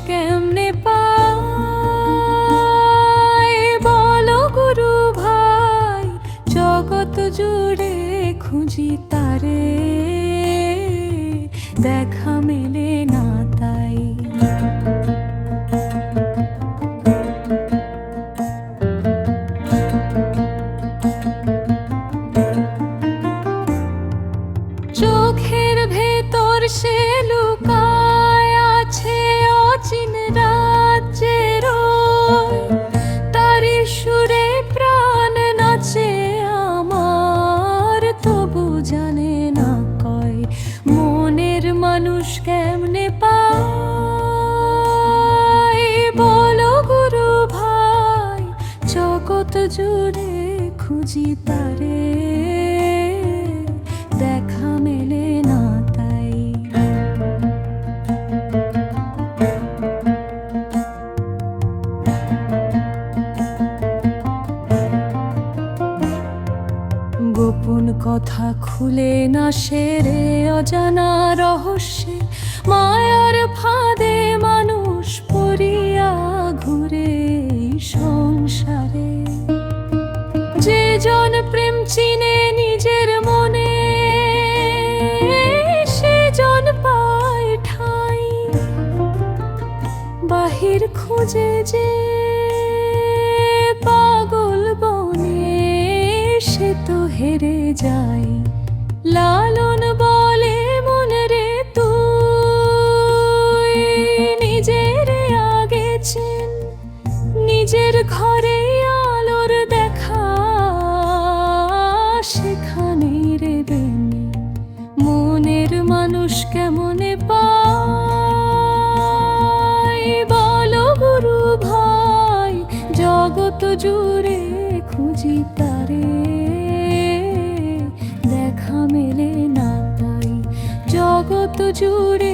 কেমনে পায় বলো গুরু ভাই, জগৎ জুড়ে খুঁজি তারে, দেখা মেলে না তাই। চোখের ভেতর সে লুকায় আছে অচিন রাজ্যের, তারি সুরে প্রাণ নাচে আমার, তবু জানে না কয় মনের মানুষ কেমনে পায় বলো গুরু ভাই, জগৎ জুড়ে খুঁজি তারে, দেখা মেলে না তাই। গোপন কথা খুলে না সেরে, অজানা রহস্যে মায়ার ফাঁদে মানুষ পড়িয়া ঘুরে সংসারে। যে জন প্রেম চিনে নিজের মনে, সে জন পায় ঠাই, বাহির খুঁজে যে পাগল বনে, সে তো হেরে যায়। লালন বলে মনে রে তুই নিজের আগে চেন, নিজের ঘরে আলোর দেখা সেখানে রে বেনে, মনের মানুষ কেমনে পায় বলো গুরু ভাই, জগৎ জুড়ে খুঁজি তারে, দেখা মেলে না তাই। জগৎ জুড়ে